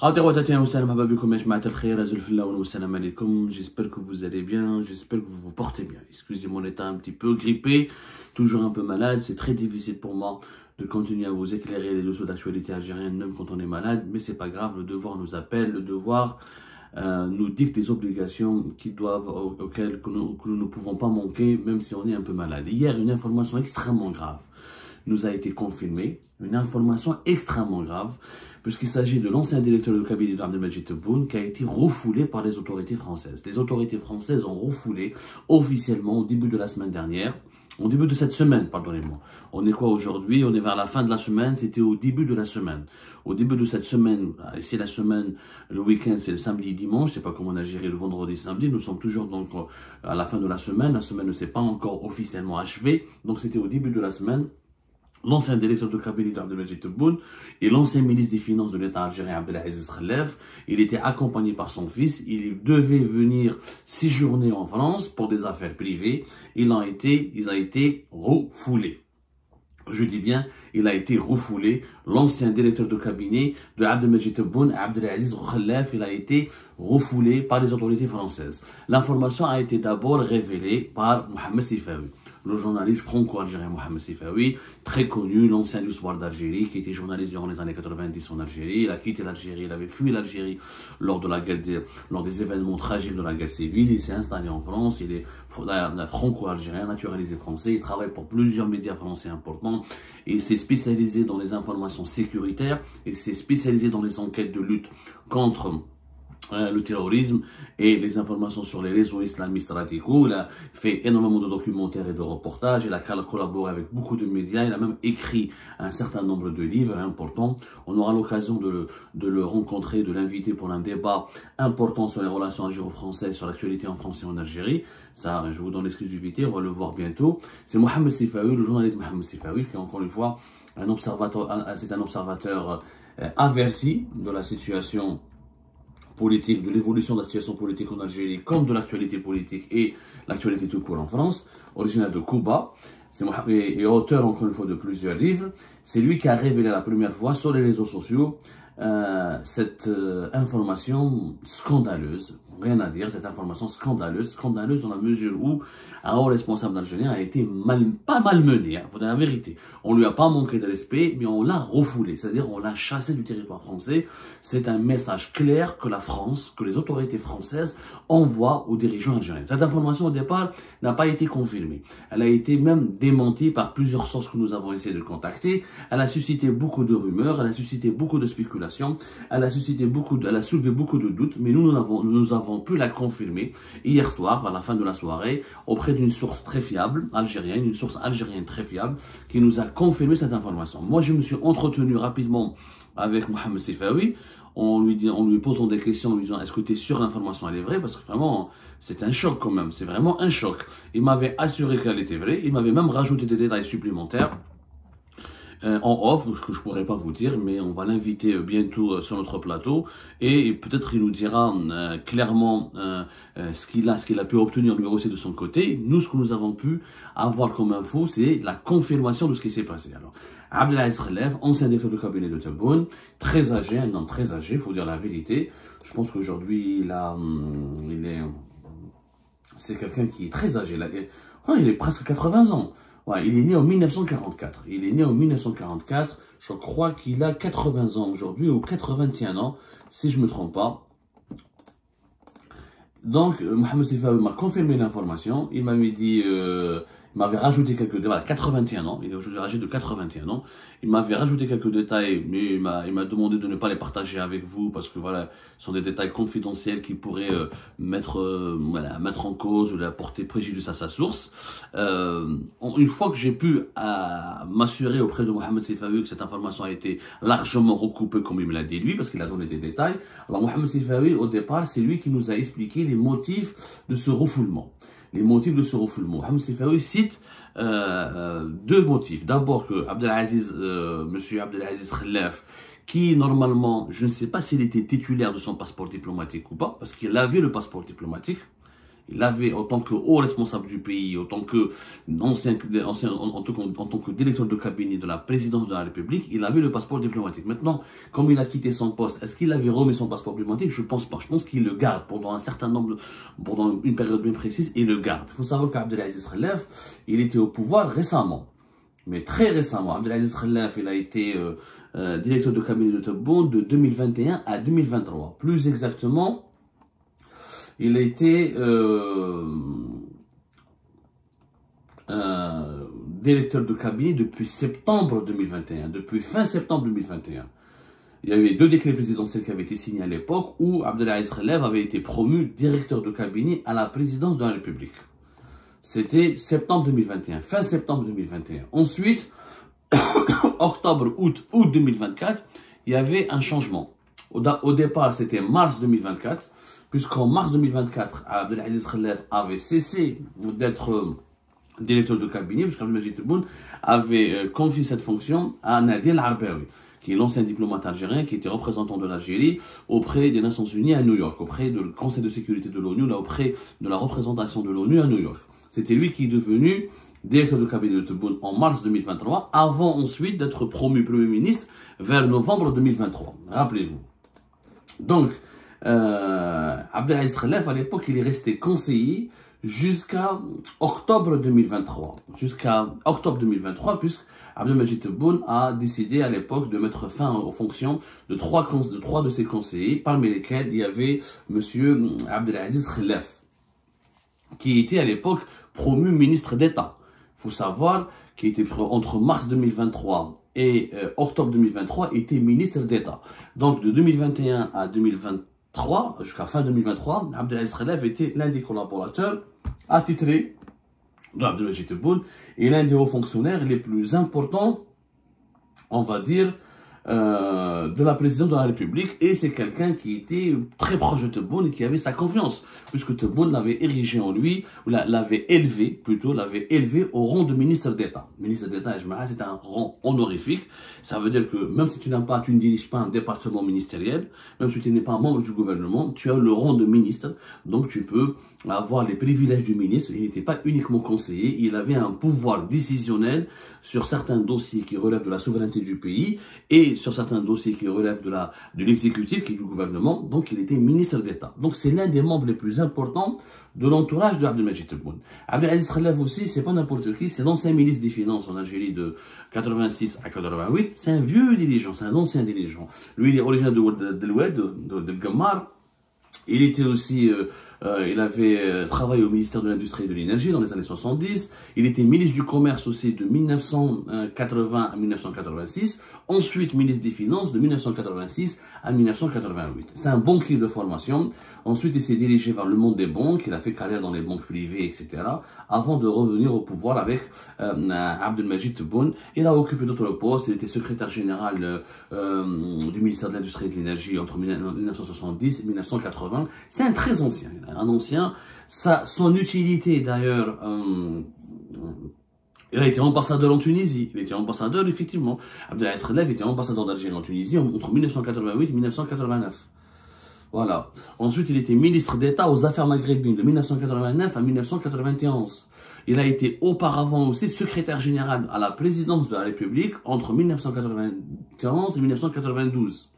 J'espère que vous allez bien, j'espère que vous vous portez bien. Excusez mon état un petit peu grippé, toujours un peu malade. C'est très difficile pour moi de continuer à vous éclairer les dossiers d'actualité algérienne, même quand on est malade. Mais c'est pas grave, le devoir nous appelle, le devoir nous dicte des obligations auxquelles nous ne pouvons pas manquer, même si on est un peu malade. Hier, une information extrêmement grave nous a été confirmée, une information extrêmement grave, puisqu'il s'agit de l'ancien directeur de cabinet d'Abdelmajid Tebboune qui a été refoulé par les autorités françaises. Les autorités françaises ont refoulé officiellement au début de la semaine dernière, au début de cette semaine, pardonnez-moi. On est quoi aujourd'hui? On est vers la fin de la semaine, c'était au début de la semaine. Au début de cette semaine, et c'est la semaine, le week-end, c'est le samedi, dimanche, je sais pas comment on a géré le vendredi, samedi, nous sommes toujours donc à la fin de la semaine ne s'est pas encore officiellement achevée, donc c'était au début de la semaine. L'ancien directeur de cabinet d'Abdelmajid Tebboune et l'ancien ministre des Finances de l'État algérien Abdelaziz Khelef, il était accompagné par son fils, il devait venir séjourner en France pour des affaires privées, il a été refoulé. Je dis bien, il a été refoulé. L'ancien directeur de cabinet de Abdelmajid Tebboune, Abdelaziz Khelef, il a été refoulé par les autorités françaises. L'information a été d'abord révélée par Mohamed Sifawi, le journaliste franco-algérien Mohamed Sifawi, très connu, l'ancien du soir d'Algérie, qui était journaliste durant les années 90 en Algérie. Il a quitté l'Algérie, il avait fui l'Algérie lors des événements tragiques de la guerre civile. Il s'est installé en France, il est franco-algérien, naturalisé français. Il travaille pour plusieurs médias français importants. Il s'est spécialisé dans les informations sécuritaires et s'est spécialisé dans les enquêtes de lutte contre le terrorisme et les informations sur les réseaux islamistes radicaux. Il a fait énormément de documentaires et de reportages. Il a collaboré avec beaucoup de médias. Il a même écrit un certain nombre de livres importants. On aura l'occasion de le rencontrer, de l'inviter pour un débat important sur les relations algéro-françaises, sur l'actualité en France et en Algérie. Ça, je vous donne l'exclusivité, on va le voir bientôt. C'est Mohamed Sifawi, le journaliste Mohamed Sifawi, qui est encore une fois c'est un observateur averti de la situation politique, de l'évolution de la situation politique en Algérie, comme de l'actualité politique et l'actualité tout court en France, originaire de Cuba, et auteur encore une fois de plusieurs livres. C'est lui qui a révélé la première fois sur les réseaux sociaux cette information scandaleuse, rien à dire, cette information scandaleuse dans la mesure où un haut responsable algérien a été pas malmené, faut dire la vérité. On lui a pas manqué de respect, mais on l'a refoulé, c'est-à-dire on l'a chassé du territoire français. C'est un message clair que la France, que les autorités françaises envoient aux dirigeants algériens. Cette information au départ n'a pas été confirmée. Elle a été même démentie par plusieurs sources que nous avons essayé de contacter. Elle a suscité beaucoup de rumeurs, elle a suscité beaucoup de spéculations, elle a soulevé beaucoup de doutes, mais nous avons pu la confirmer hier soir, à la fin de la soirée, auprès d'une source très fiable, algérienne, une source algérienne très fiable, qui nous a confirmé cette information. Moi, je me suis entretenu rapidement avec Mohamed Sifawi, en lui posant des questions, en lui disant, est-ce que tu es sûr que l'information elle est vraie? Parce que vraiment, c'est un choc quand même, c'est vraiment un choc. Il m'avait assuré qu'elle était vraie, il m'avait même rajouté des détails supplémentaires en off, que je pourrais pas vous dire, mais on va l'inviter bientôt sur notre plateau et peut-être il nous dira clairement ce qu'il a pu obtenir lui aussi de son côté. Nous, ce que nous avons pu avoir comme info, c'est la confirmation de ce qui s'est passé. Alors, Abdelaziz Khelef, ancien directeur de cabinet de Tebboune, très âgé, un homme très âgé, il faut dire la vérité. Je pense qu'aujourd'hui, c'est quelqu'un qui est très âgé. Il est presque 80 ans. Ouais, il est né en 1944. Il est né en 1944. Je crois qu'il a 80 ans aujourd'hui ou 81 ans, si je ne me trompe pas. Donc, Mohamed Sifawi m'a confirmé l'information. Il m'avait dit, il m'avait rajouté quelques détails. Voilà, 81 ans. Il est aujourd'hui âgé de 81 ans. Il m'avait rajouté quelques détails, mais il m'a demandé de ne pas les partager avec vous parce que voilà, ce sont des détails confidentiels qui pourraient mettre en cause ou apporter préjudice à sa source. Une fois que j'ai pu m'assurer auprès de Mohamed Sifawi que cette information a été largement recoupée comme il me l'a dit lui, parce qu'il a donné des détails. Alors Mohamed Sifawi, au départ, c'est lui qui nous a expliqué les motifs de ce refoulement. Les motifs de ce refoulement. Mohamed Sifawi cite deux motifs. D'abord que monsieur Abdelaziz Khelef, qui normalement, je ne sais pas s'il était titulaire de son passeport diplomatique ou pas, parce qu'il avait le passeport diplomatique, Il avait, en tant que haut responsable du pays, en tant que en tant que directeur de cabinet de la présidence de la République, il avait le passeport diplomatique. Maintenant, comme il a quitté son poste, est-ce qu'il avait remis son passeport diplomatique? Je pense pas. Je pense qu'il le garde pendant un certain nombre, pendant une période bien précise, il le garde. Il faut savoir qu'Abdelaziz Khelef, il était au pouvoir récemment. Mais très récemment, Abdelaziz Khelef, il a été directeur de cabinet de Tebboune de 2021 à 2023. Plus exactement, il a été directeur de cabinet depuis septembre 2021, depuis fin septembre 2021. Il y avait 2 décrets présidentiels qui avaient été signés à l'époque où Abdelaziz Khelef avait été promu directeur de cabinet à la présidence de la République. C'était septembre 2021, fin septembre 2021. Ensuite, octobre, août 2024, il y avait un changement. Au départ, c'était mars 2024, puisqu'en mars 2024, Abdelaziz Khelef avait cessé d'être directeur de cabinet, puisqu'Abdelmajid Tebboune avait confié cette fonction à Nadir Arbaoui, qui est l'ancien diplomate algérien, qui était représentant de l'Algérie auprès des Nations Unies à New York, auprès du Conseil de sécurité de l'ONU, auprès de la représentation de l'ONU à New York. C'était lui qui est devenu directeur de cabinet de Tebboune en mars 2023, avant ensuite d'être promu Premier ministre vers novembre 2023. Rappelez-vous. Donc, Abdelaziz Khelef, à l'époque, il est resté conseiller jusqu'à octobre 2023. Jusqu'à octobre 2023, puisque Abdelmajid Tebboune a décidé à l'époque de mettre fin aux fonctions de trois de ses conseillers, parmi lesquels il y avait M. Abdelaziz Khelef, qui était à l'époque promu ministre d'État. Il faut savoir qu'il était entre mars 2023 et octobre 2023, était ministre d'État. Donc de 2021 à 2023, jusqu'à fin 2023, Abdelaziz Khelef était l'un des collaborateurs attitrés d'Abdelmajid Tebboune et l'un des hauts fonctionnaires les plus importants, on va dire, de la présidence de la République, et c'est quelqu'un qui était très proche de Tebboune et qui avait sa confiance, puisque Tebboune l'avait érigé en lui, ou l'avait élevé au rang de ministre d'État. Ministre d'État, c'est un rang honorifique. Ça veut dire que même si tu ne diriges pas un département ministériel, même si tu n'es pas un membre du gouvernement, tu as le rang de ministre, donc tu peux avoir les privilèges du ministre. Il n'était pas uniquement conseiller, il avait un pouvoir décisionnel sur certains dossiers qui relèvent de la souveraineté du pays et sur certains dossiers qui relèvent de l'exécutif, qui est du gouvernement. Donc il était ministre d'État. Donc c'est l'un des membres les plus importants de l'entourage de Abdelmajid Tebboune. Abdelaziz Khelef aussi, c'est pas n'importe qui, c'est l'ancien ministre des Finances en Algérie de 86 à 88. C'est un vieux dirigeant, c'est un ancien dirigeant. Lui, il est originaire de Gammar. Il était aussi, il avait travaillé au ministère de l'Industrie et de l'Énergie dans les années 70. Il était ministre du Commerce aussi de 1980 à 1986. Ensuite, ministre des Finances de 1986 à 1988. C'est un banquier de formation. Ensuite, il s'est dirigé vers le monde des banques. Il a fait carrière dans les banques privées, etc. Avant de revenir au pouvoir avec Abdelmajid Tebboune. Il a occupé d'autres postes. Il était secrétaire général du ministère de l'Industrie et de l'Énergie entre 1970 et 1980. C'est un très ancien. Un ancien. Son utilité, d'ailleurs... il a été ambassadeur en Tunisie. Il était ambassadeur, effectivement. Abdelaziz Khelef était ambassadeur d'Algérie en Tunisie entre 1988 et 1989. Voilà. Ensuite, il était ministre d'État aux Affaires maghrébines de 1989 à 1991. Il a été auparavant aussi secrétaire général à la présidence de la République entre 1991 et 1992.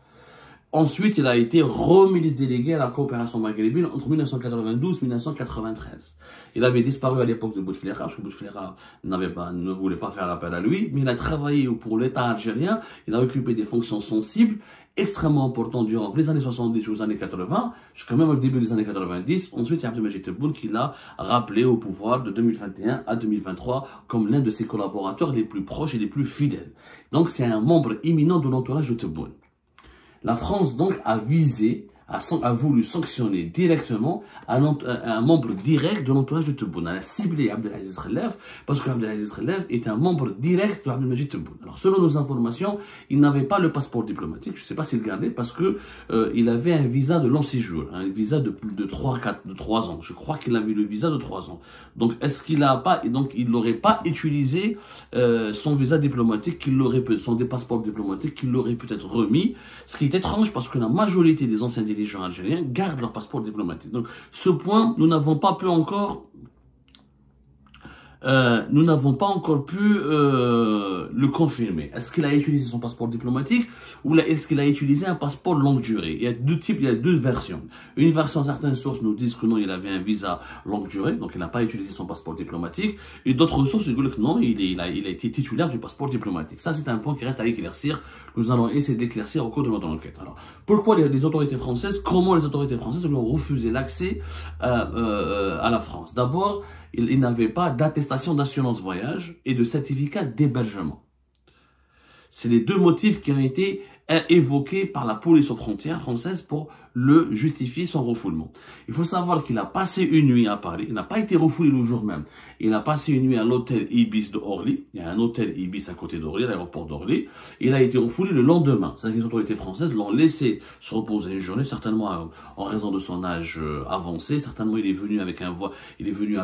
Ensuite, il a été re-ministre délégué à la coopération maghrébine entre 1992 et 1993. Il avait disparu à l'époque de Bouteflika, parce que Bouteflika ne voulait pas faire appel à lui, mais il a travaillé pour l'État algérien. Il a occupé des fonctions sensibles, extrêmement importantes durant les années 70 jusqu'aux années 80, jusqu'à même au début des années 90. Ensuite, il y a Abdelmajid Tebboune qui l'a rappelé au pouvoir de 2021 à 2023 comme l'un de ses collaborateurs les plus proches et les plus fidèles. Donc, c'est un membre éminent de l'entourage de Tebboune. La France, donc, a voulu sanctionner directement un membre direct de l'entourage de Tebboune. Elle a ciblé Abdelaziz Khelef parce que Abdelaziz Khelef est un membre direct de Abdelmajid Tebboune. Alors, selon nos informations, il n'avait pas le passeport diplomatique. Je ne sais pas s'il gardait parce que il avait un visa de long séjour, un visa de plus de 3 ans. Je crois qu'il avait le visa de 3 ans. Donc, est-ce qu'il n'a pas, et donc, il n'aurait pas utilisé son visa diplomatique, son passeport diplomatique qu'il l'aurait peut-être remis. Ce qui est étrange parce que la majorité des anciens dirigeants algériens gardent leur passeport diplomatique. Donc, ce point, nous n'avons pas pu encore le confirmer. Est-ce qu'il a utilisé son passeport diplomatique ou est-ce qu'il a utilisé un passeport longue durée? Il y a deux types, il y a deux versions. Une version, certaines sources nous disent que non, il avait un visa longue durée, donc il n'a pas utilisé son passeport diplomatique. Et d'autres sources disent que non, il a été titulaire du passeport diplomatique. Ça, c'est un point qui reste à éclaircir. Nous allons essayer d'éclaircir au cours de notre enquête. Alors, pourquoi les autorités françaises, comment les autorités françaises lui ont refusé l'accès à la France? D'abord, il n'avait pas d'attestation d'assurance voyage et de certificat d'hébergement. C'est les deux motifs qui ont été évoqués par la police aux frontières françaiise pour le justifier son refoulement. Il faut savoir qu'il a passé une nuit à Paris, il n'a pas été refoulé le jour même. Il a passé une nuit à l'hôtel Ibis de Orly, il y a un hôtel Ibis à côté d'Orly, à l'aéroport d'Orly. Il a été refoulé le lendemain. C'est-à-dire que les autorités françaises l'ont laissé se reposer une journée, certainement en raison de son âge avancé. Certainement, il est venu avec un vol, il est venu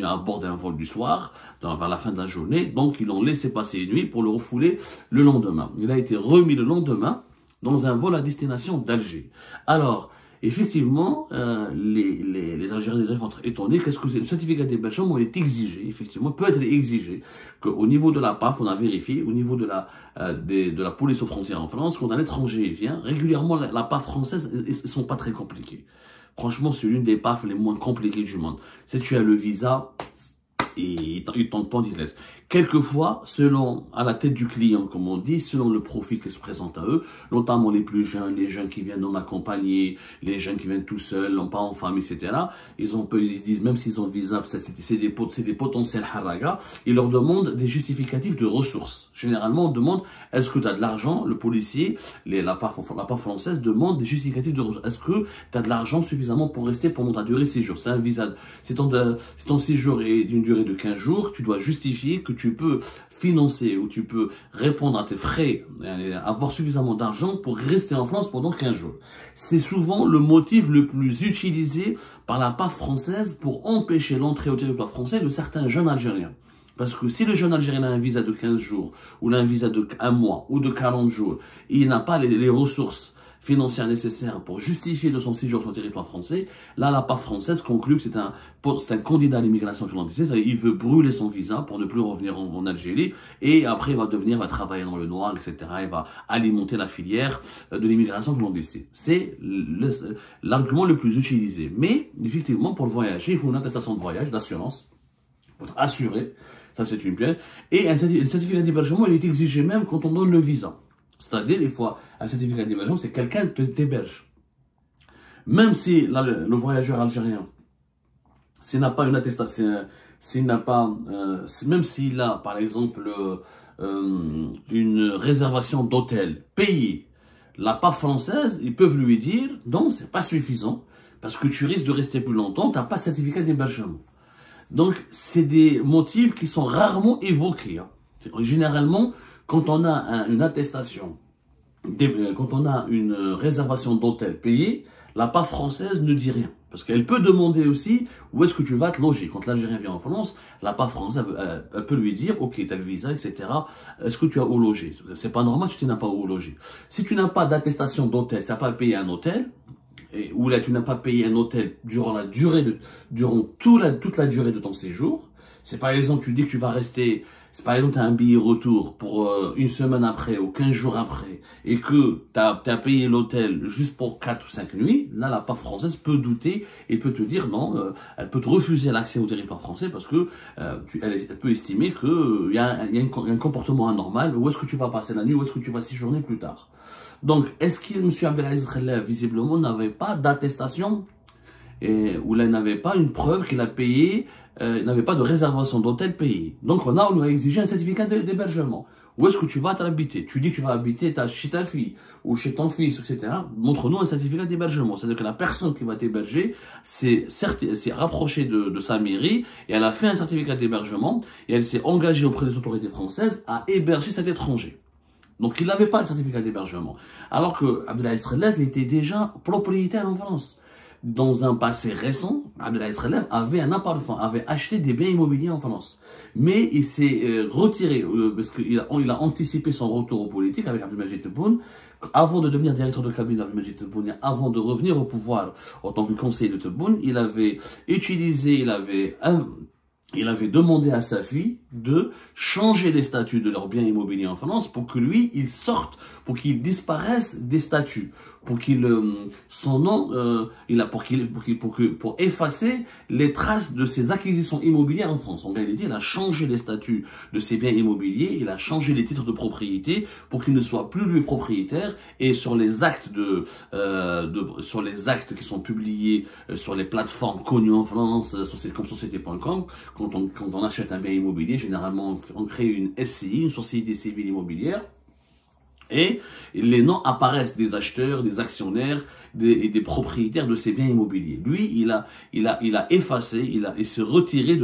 à bord d'un vol du soir, vers la fin de la journée. Donc, ils l'ont laissé passer une nuit pour le refouler le lendemain. Il a été remis le lendemain dans un vol à destination d'Alger. Alors, effectivement, les Algériens vont être étonnés. Qu'est-ce que c'est? Le certificat d'hébergement est exigé, effectivement, peut être exigé qu'au niveau de la PAF, on a vérifié, au niveau de la police aux frontières en France, quand un étranger vient, régulièrement, la PAF française, ils sont pas très compliqués. Franchement, c'est l'une des PAF les moins compliquées du monde. Si tu as le visa, et ils t'en pas, ils te laissent. Quelquefois, selon, à la tête du client, comme on dit, selon le profil qui se présente à eux, notamment les plus jeunes, les jeunes qui viennent non accompagnés, les jeunes qui viennent tout seuls, pas en famille, etc. Ils se disent, même s'ils ont le visa, c'est des potentiels haragas, ils leur demandent des justificatifs de ressources. Généralement, on demande, est-ce que tu as de l'argent? Le policier, la part française demande des justificatifs de ressources. Est-ce que tu as de l'argent suffisamment pour rester pendant ta durée de séjour? C'est un visa. Si ton séjour est d'une durée de 15 jours, tu dois justifier que tu peux financer ou tu peux répondre à tes frais, avoir suffisamment d'argent pour rester en France pendant 15 jours. C'est souvent le motif le plus utilisé par la PAF française pour empêcher l'entrée au territoire français de certains jeunes Algériens. Parce que si le jeune Algérien a un visa de 15 jours, ou un visa de 1 mois, ou de 40 jours, et il n'a pas les ressources financières nécessaires pour justifier de son séjour sur le territoire français, là, la PAF française conclut que c'est un candidat à l'immigration clandestine, c'est-à-dire il veut brûler son visa pour ne plus revenir en Algérie, et après il va travailler dans le noir, etc. Il va alimenter la filière de l'immigration clandestine. C'est l'argument le plus utilisé. Mais, effectivement, pour voyager, il faut une attestation de voyage, d'assurance, pour être assuré, ça c'est une pièce, et un certificat d'hébergement, il est exigé même quand on donne le visa. C'est-à-dire, il faut un certificat d'hébergement, c'est quelqu'un qui t'héberge. Même si le voyageur algérien, s'il n'a pas une attestation, même s'il a, par exemple, une réservation d'hôtel payée, la PAF française, ils peuvent lui dire, non, c'est pas suffisant, parce que tu risques de rester plus longtemps, tu n'as pas de certificat d'hébergement. Donc, c'est des motifs qui sont rarement évoqués. Hein. Généralement, quand on a une attestation, quand on a une réservation d'hôtel payée, la PAF française ne dit rien. Parce qu'elle peut demander aussi où est-ce que tu vas te loger. Quand l'Algérien vient en France, la PAF française elle peut lui dire, ok, tu as le visa, etc. Est-ce que tu as où loger? C'est pas normal si tu n'as pas où loger. Si tu n'as pas d'attestation d'hôtel, tu n'as pas payé un hôtel, ou là tu n'as pas payé un hôtel durant toute la durée de ton séjour. C'est par exemple, tu dis que tu vas rester, c'est par exemple, tu as un billet retour pour une semaine après ou 15 jours après et que tu as payé l'hôtel juste pour 4 ou 5 nuits, là, la PAF française peut douter et peut te dire non, elle peut te refuser l'accès au territoire français parce que elle peut estimer qu'il y a un comportement anormal. Où est-ce que tu vas passer la nuit, où est-ce que tu vas séjourner plus tard? Donc, est-ce que M. Abdelaziz Khelef, visiblement, n'avait pas d'attestation ou là, il n'avait pas une preuve qu'il a payé, il n'avait pas de réservation d'hôtel payé. Donc, on lui a exigé un certificat d'hébergement. Où est-ce que tu vas t'habiter? Tu dis que tu vas habiter chez ta fille ou chez ton fils, etc. Montre-nous un certificat d'hébergement. C'est-à-dire que la personne qui va t'héberger s'est rapprochée de sa mairie et elle a fait un certificat d'hébergement et elle s'est engagée auprès des autorités françaises à héberger cet étranger. Donc, il n'avait pas le certificat d'hébergement. Alors que Abdelaziz Khelef était déjà propriétaire en France. dans un passé récent, Abdelaziz Khelef avait avait acheté des biens immobiliers en France. Mais il s'est retiré, parce qu'il a anticipé son retour aux politiques avec Abdelmajid Tebboune. Avant de devenir directeur de cabinet d'Abdelmajid Tebboune, avant de revenir au pouvoir en tant que conseiller de Tebboune, il avait demandé à sa fille de changer les statuts de leurs biens immobiliers en France pour que lui, il sorte, pour qu'il disparaisse des statuts, pour qu'il son nom, pour effacer les traces de ses acquisitions immobilières en France. En réalité, il a changé les statuts de ses biens immobiliers, il a changé les titres de propriété pour qu'il ne soit plus lui propriétaire, et sur les actes sur les actes qui sont publiés sur les plateformes connues en France, comme Société.com, quand on achète un bien immobilier, généralement on crée une SCI, une société civile immobilière, et les noms apparaissent des acheteurs, des actionnaires et des propriétaires de ces biens immobiliers. Lui, il a effacé, il s'est retiré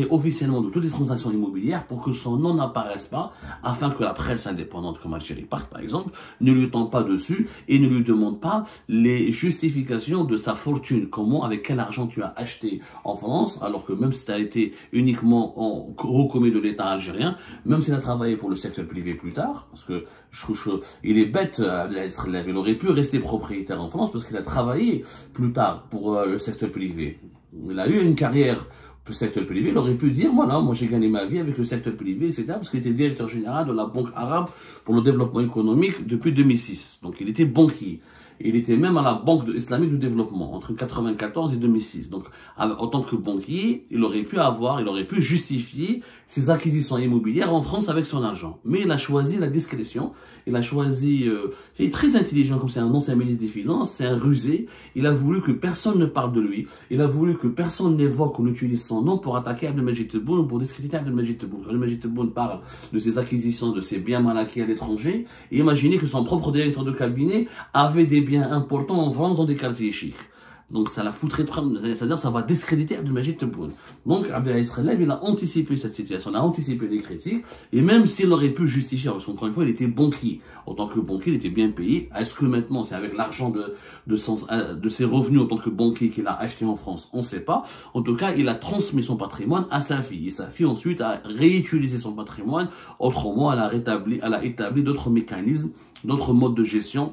officiellement de toutes les transactions immobilières pour que son nom n'apparaisse pas, afin que la presse indépendante comme Algérie Part, par exemple, ne lui tombe pas dessus et ne lui demande pas les justifications de sa fortune. Comment, avec quel argent tu as acheté en France, alors que même si tu as été uniquement recommis de l'État algérien, même s'il a travaillé pour le secteur privé plus tard, parce que il est bête, il aurait pu rester propriétaire en France parce qu'il a travaillé plus tard pour le secteur privé. Il a eu une carrière pour le secteur privé, il aurait pu dire, voilà, moi j'ai gagné ma vie avec le secteur privé, etc. Parce qu'il était directeur général de la Banque arabe pour le développement économique depuis 2006. Donc il était banquier. Il était même à la Banque islamique du développement entre 1994 et 2006. Donc, en tant que banquier, il aurait pu justifier ses acquisitions immobilières en France avec son argent. Mais il a choisi la discrétion. Il a choisi, il est très intelligent comme c'est un ancien ministre des Finances, c'est un rusé. Il a voulu que personne ne parle de lui. Il a voulu que personne n'évoque ou n'utilise son nom pour attaquer Abdelmajid Tebboune ou pour discréditer Abdelmajid Tebboune. Abdelmajid Tebboune parle de ses acquisitions, de ses biens mal acquis à l'étranger. Et imaginez que son propre directeur de cabinet avait des biens importants en France dans des quartiers chics. Donc ça la foutrait de prendre, c'est-à-dire ça va discréditer Abdelmajid Tebboune. Donc Abdelaziz Khelef, il a anticipé cette situation, il a anticipé les critiques, et même s'il aurait pu justifier, parce qu'encore une fois, il était banquier. En tant que banquier, il était bien payé. Est-ce que maintenant, c'est avec l'argent de ses revenus en tant que banquier qu'il a acheté en France? On ne sait pas. En tout cas, il a transmis son patrimoine à sa fille. Et sa fille ensuite a réutilisé son patrimoine. Autrement, elle a établi d'autres mécanismes, d'autres modes de gestion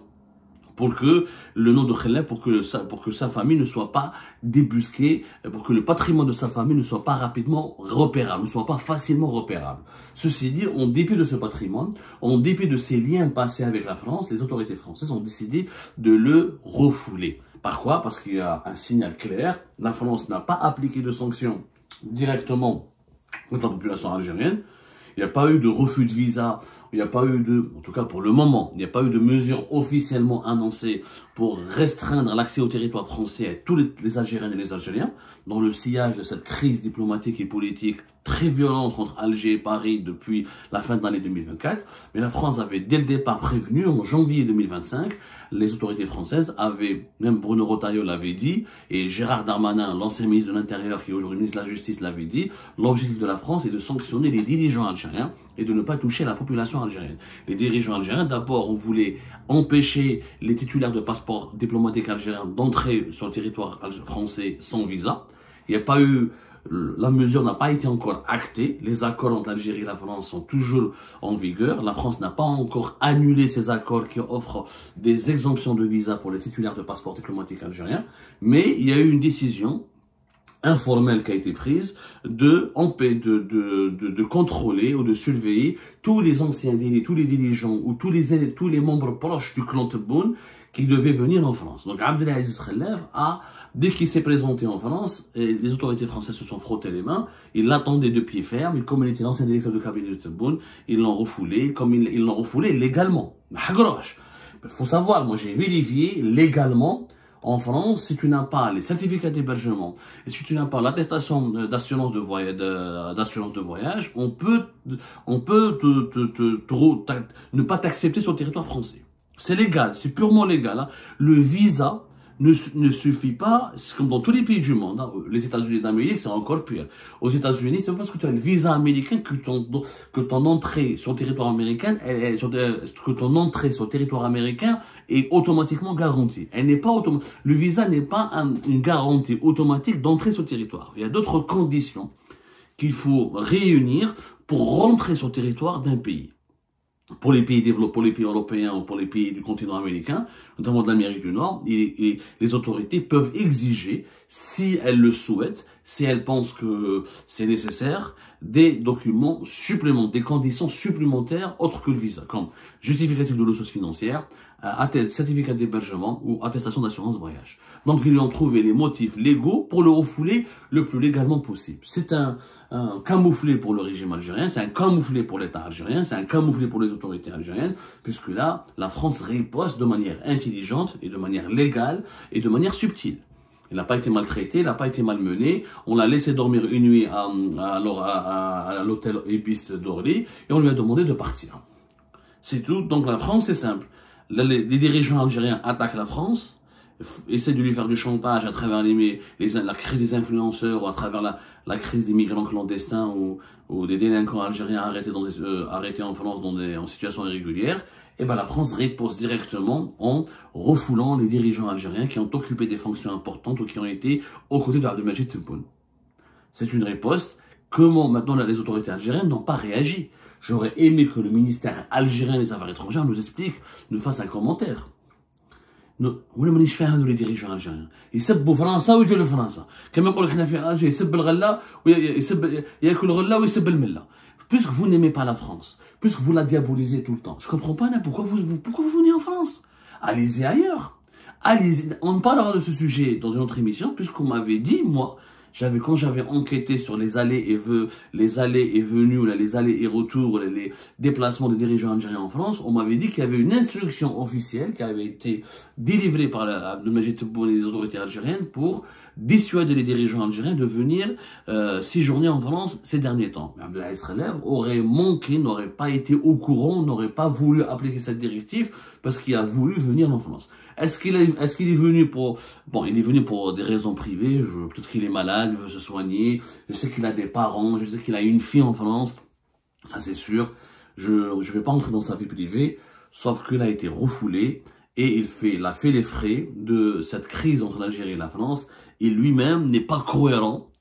pour que le nom de Khelef, pour que sa famille ne soit pas débusquée, pour que le patrimoine de sa famille ne soit pas rapidement repérable, ne soit pas facilement repérable. Ceci dit, en dépit de ce patrimoine, en dépit de ses liens passés avec la France, les autorités françaises ont décidé de le refouler. Par quoi? Parce qu'il y a un signal clair, la France n'a pas appliqué de sanctions directement contre la population algérienne, il n'y a pas eu de refus de visa, il n'y a pas eu en tout cas pour le moment, il n'y a pas eu de mesures officiellement annoncées pour restreindre l'accès au territoire français à tous les Algériennes et les Algériens, dans le sillage de cette crise diplomatique et politique très violente entre Alger et Paris depuis la fin de l'année 2024. Mais la France avait dès le départ prévenu, en janvier 2025, les autorités françaises avaient, même Bruno Retailleau l'avait dit, et Gérard Darmanin, l'ancien ministre de l'Intérieur qui est aujourd'hui ministre de la Justice, l'avait dit, l'objectif de la France est de sanctionner les dirigeants algériens et de ne pas toucher la population algérienne. Les dirigeants algériens, d'abord, on voulait empêcher les titulaires de passeports diplomatiques algériens d'entrer sur le territoire français sans visa. Il n'y a pas eu, la mesure n'a pas été encore actée. Les accords entre l'Algérie et la France sont toujours en vigueur. La France n'a pas encore annulé ces accords qui offrent des exemptions de visa pour les titulaires de passeports diplomatiques algériens. Mais il y a eu une décision informelle qui a été prise de contrôler ou de surveiller tous les anciens délits, tous les dirigeants ou tous les membres proches du clan Tebboune qui devaient venir en France. Donc Abdelaziz Khelef dès qu'il s'est présenté en France, et les autorités françaises se sont frottées les mains, ils l'attendaient de pied ferme, et comme il était l'ancien directeur de cabinet de Tebboune, ils l'ont refoulé, comme ils l'ont refoulé légalement. Il faut savoir, moi j'ai vérifié légalement. En France, si tu n'as pas les certificats d'hébergement et si tu n'as pas l'attestation d'assurance de voyage, on peut ne pas t'accepter sur le territoire français. C'est légal, c'est purement légal. Hein. Le visa ne suffit pas, c'est comme dans tous les pays du monde, hein. Les États-Unis d'Amérique, c'est encore pire. Aux États-Unis, c'est pas parce que tu as le visa américain que ton entrée sur le territoire américain, que ton entrée sur le territoire américain est automatiquement garantie. Elle n'est pas le visa n'est pas une garantie automatique d'entrée sur le territoire. Il y a d'autres conditions qu'il faut réunir pour rentrer sur le territoire d'un pays. Pour les pays développés, pour les pays européens ou pour les pays du continent américain, notamment de l'Amérique du Nord, et les autorités peuvent exiger, si elles le souhaitent, si elles pensent que c'est nécessaire, des documents supplémentaires, des conditions supplémentaires autres que le visa, comme justificatif de ressources financières, certificat d'hébergement ou attestation d'assurance voyage. Donc, ils ont trouvé les motifs légaux pour le refouler le plus légalement possible. C'est un camouflet pour le régime algérien, c'est un camouflet pour l'État algérien, c'est un camouflet pour les autorités algériennes, puisque là, la France riposte de manière intelligente et de manière légale et de manière subtile. Il n'a pas été maltraité, il n'a pas été malmené. On l'a laissé dormir une nuit à l'hôtel Ibis d'Orly et on lui a demandé de partir. C'est tout. Donc la France, c'est simple. Les dirigeants algériens attaquent la France, essaient de lui faire du chantage à travers la crise des influenceurs ou à travers la crise des migrants clandestins ou des délinquants algériens arrêtés en France en situation irrégulière. Et ben la France riposte directement en refoulant les dirigeants algériens qui ont occupé des fonctions importantes ou qui ont été aux côtés d'Abdelmadjid Tebboune. C'est une riposte. Comment maintenant les autorités algériennes n'ont pas réagi? J'aurais aimé que le ministère algérien des Affaires étrangères nous explique, nous fasse un commentaire. ولا مانيش فاهم les dirigeants algériens يسبوا فرنسا ويجوا لفرنسا كما يقول لك حنا في الجزائر يسب الغله ويسب ياكل غله ويسب المله. Puisque vous n'aimez pas la France, puisque vous la diabolisez tout le temps, je comprends pas pourquoi vous venez en France. Allez-y ailleurs. Allez-y. On parlera de ce sujet dans une autre émission, puisqu'on m'avait dit, moi, quand j'avais enquêté sur les allées et venues, les allées et retours, les déplacements des dirigeants algériens en France, on m'avait dit qu'il y avait une instruction officielle qui avait été délivrée par Abdelmadjid Tebboune et les autorités algériennes pour dissuader les dirigeants algériens de venir séjourner en France ces derniers temps. Mais Abdelaziz Khelef aurait manqué, n'aurait pas été au courant, n'aurait pas voulu appliquer cette directive parce qu'il a voulu venir en France. Est-ce qu'il est venu pour... Bon, il est venu pour des raisons privées, peut-être qu'il est malade, il veut se soigner, je sais qu'il a des parents, je sais qu'il a une fille en France, ça c'est sûr. Je ne vais pas entrer dans sa vie privée, sauf qu'il a été refoulé et il a fait les frais de cette crise entre l'Algérie et la France. Et lui-même n'est pas cohérent.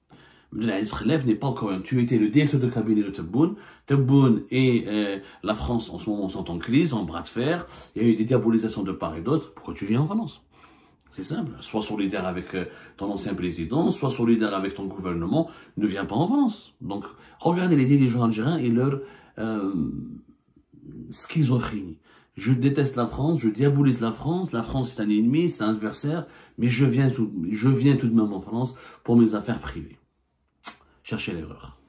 Abdelaziz Khelef n'est pas cohérent. Tu étais le directeur de cabinet de Tebboune. Tebboune et la France en ce moment sont en crise, en bras de fer. Il y a eu des diabolisations de part et d'autre. Pourquoi tu viens en France? C'est simple. Sois solidaire avec ton ancien président, sois solidaire avec ton gouvernement. Ne viens pas en France. Donc, regardez les dirigeants algériens et leur schizophrénie. Je déteste la France, je diabolise la France c'est un ennemi, c'est un adversaire, mais je viens tout de même en France pour mes affaires privées. Cherchez l'erreur.